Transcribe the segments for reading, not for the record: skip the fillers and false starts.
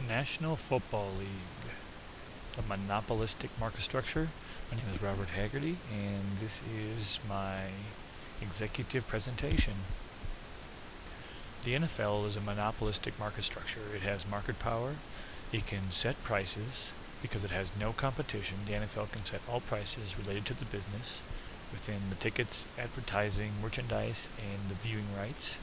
National Football League, the monopolistic market structure. My name is Robert Haggerty, and this is my executive presentation. The NFL is a monopolistic market structure. It has market power. It can set prices. Because it has no competition, the NFL can set all prices related to the business within the tickets, advertising, merchandise, and the viewing rights.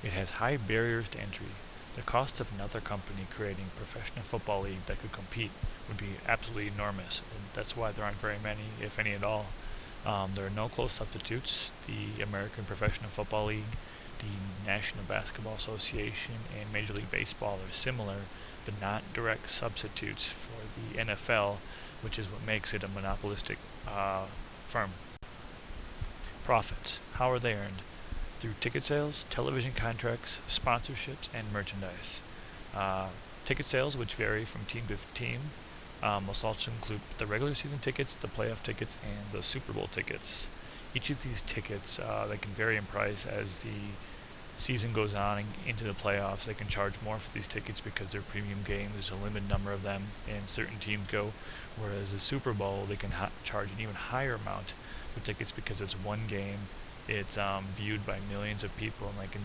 It has high barriers to entry. The cost of another company creating a professional football league that could compete would be absolutely enormous. And that's why there aren't very many, if any at all. There are no close substitutes. The American Professional Football League, the National Basketball Association, and Major League Baseball are similar, but not direct substitutes for the NFL, which is what makes it a monopolistic firm. Profits. How are they earned? Through ticket sales, television contracts, sponsorships, and merchandise. Ticket sales, which vary from team to team, must also include the regular season tickets, the playoff tickets, and the Super Bowl tickets. Each of these tickets, they can vary in price as the season goes on and into the playoffs. They can charge more for these tickets because they're premium games. There's a limited number of them, and certain teams go. Whereas the Super Bowl, they can charge an even higher amount for tickets because it's one game. It's viewed by millions of people, and they can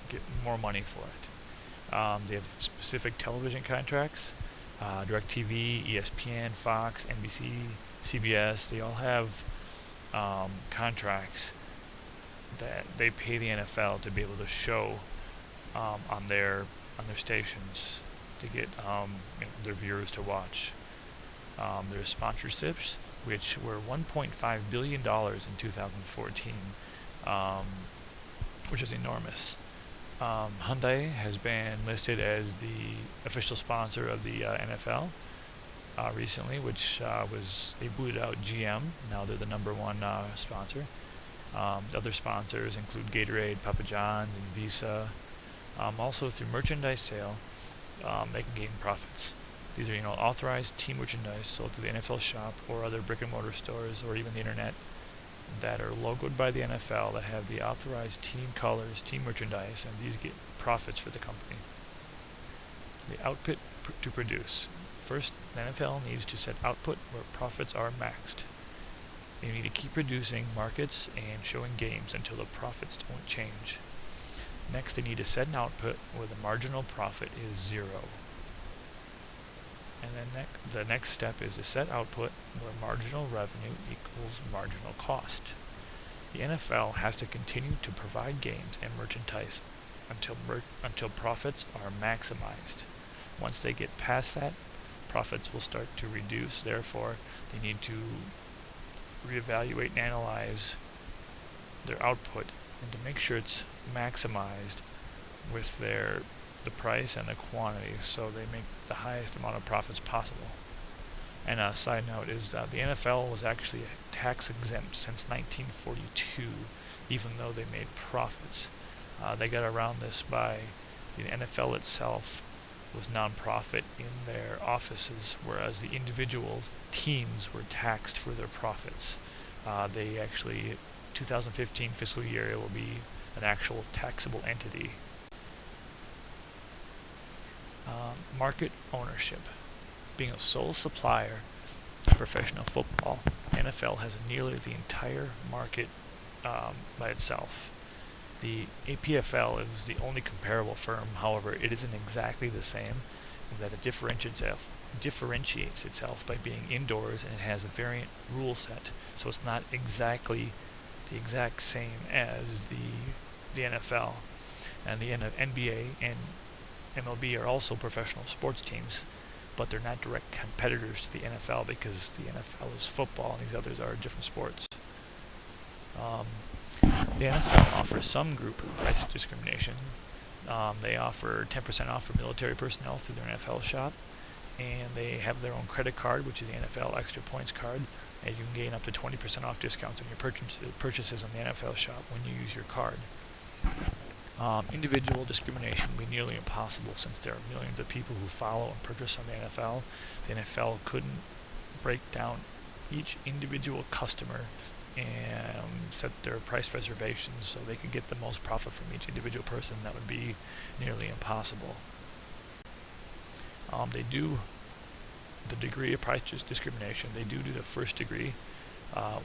get more money for it. They have specific television contracts. DirecTV, ESPN, Fox, NBC, CBS, they all have contracts that they pay the NFL to be able to show on their stations to get their viewers to watch. There's sponsorships, which were $1.5 billion in 2014, which is enormous. Hyundai has been listed as the official sponsor of the NFL recently, which they booted out GM. Now they're the number one sponsor. Other sponsors include Gatorade, Papa John's, and Visa. Also, through merchandise sale, they can gain profits. These are, authorized team merchandise sold to the NFL shop or other brick-and-mortar stores or even the internet that are logoed by the NFL that have the authorized team colors, team merchandise, and these get profits for the company. The output to produce. First, the NFL needs to set output where profits are maxed. They need to keep producing markets and showing games until the profits don't change. Next, they need to set an output where the marginal profit is zero. And then the next step is to set output where marginal revenue equals marginal cost. The NFL has to continue to provide games and merchandise until profits are maximized. Once they get past that, profits will start to reduce. Therefore, they need to reevaluate and analyze their output and to make sure it's maximized with the price and the quantity, so they make the highest amount of profits possible. And a side note is the NFL was actually tax exempt since 1942, even though they made profits. They got around this by the NFL itself was nonprofit in their offices, whereas the individual teams were taxed for their profits. They actually, 2015 fiscal year, it will be an actual taxable entity. Market ownership. Being a sole supplier in professional football, NFL has nearly the entire market by itself. The APFL is the only comparable firm. However, it isn't exactly the same, in that it differentiates itself by being indoors, and it has a variant rule set, so it's not exactly the exact same as the NFL. And the NBA and MLB are also professional sports teams, but they're not direct competitors to the NFL because the NFL is football and these others are different sports. The NFL offers some group price discrimination. They offer 10% off for military personnel through their NFL shop, and they have their own credit card, which is the NFL Extra Points card, and you can gain up to 20% off discounts on your purchases on the NFL shop when you use your card. Individual discrimination will be nearly impossible since there are millions of people who follow and purchase on the NFL. The NFL couldn't break down each individual customer and set their price reservations so they could get the most profit from each individual person. That would be nearly impossible. They do the degree of price discrimination. They do the first degree, uh,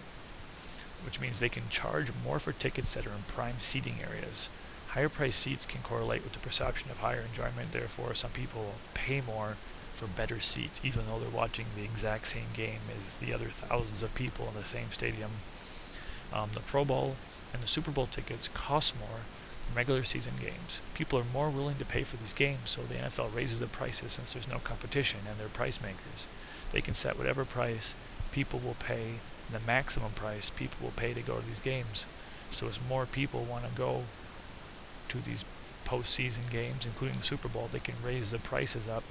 which means they can charge more for tickets that are in prime seating areas. Higher priced seats can correlate with the perception of higher enjoyment. Therefore, some people pay more for better seats, even though they're watching the exact same game as the other thousands of people in the same stadium. The Pro Bowl and the Super Bowl tickets cost more than regular season games. People are more willing to pay for these games, so the NFL raises the prices since there's no competition and they're price makers. They can set whatever price people will pay, the maximum price people will pay to go to these games. So as more people want to go to these postseason games, including the Super Bowl, they can raise the prices up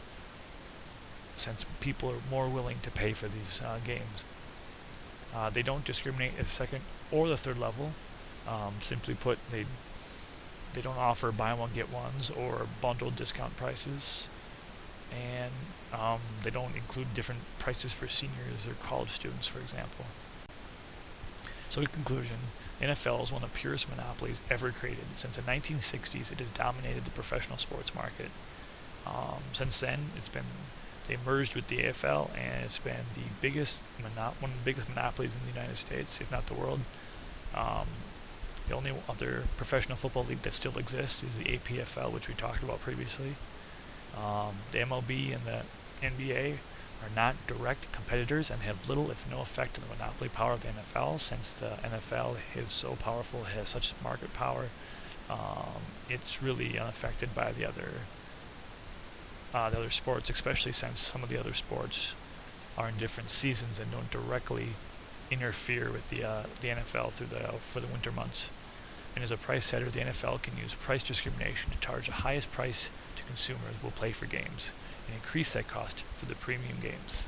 since people are more willing to pay for these games. They don't discriminate at the second or the third level. Simply put, they don't offer buy one get ones or bundled discount prices, and they don't include different prices for seniors or college students, for example. So in conclusion, NFL is one of the purest monopolies ever created. Since the 1960s, it has dominated the professional sports market. Since then, they merged with the AFL, and it's been one of the biggest monopolies in the United States, if not the world. The only other professional football league that still exists is the APFL, which we talked about previously. The MLB and the NBA are not direct competitors and have little, if no, effect on the monopoly power of the NFL. Since the NFL is so powerful, has such market power, it's really unaffected by the other sports, especially since some of the other sports are in different seasons and don't directly interfere with the NFL for the winter months. And as a price setter, the NFL can use price discrimination to charge the highest price to consumers who will play for games and increase that cost for the premium games.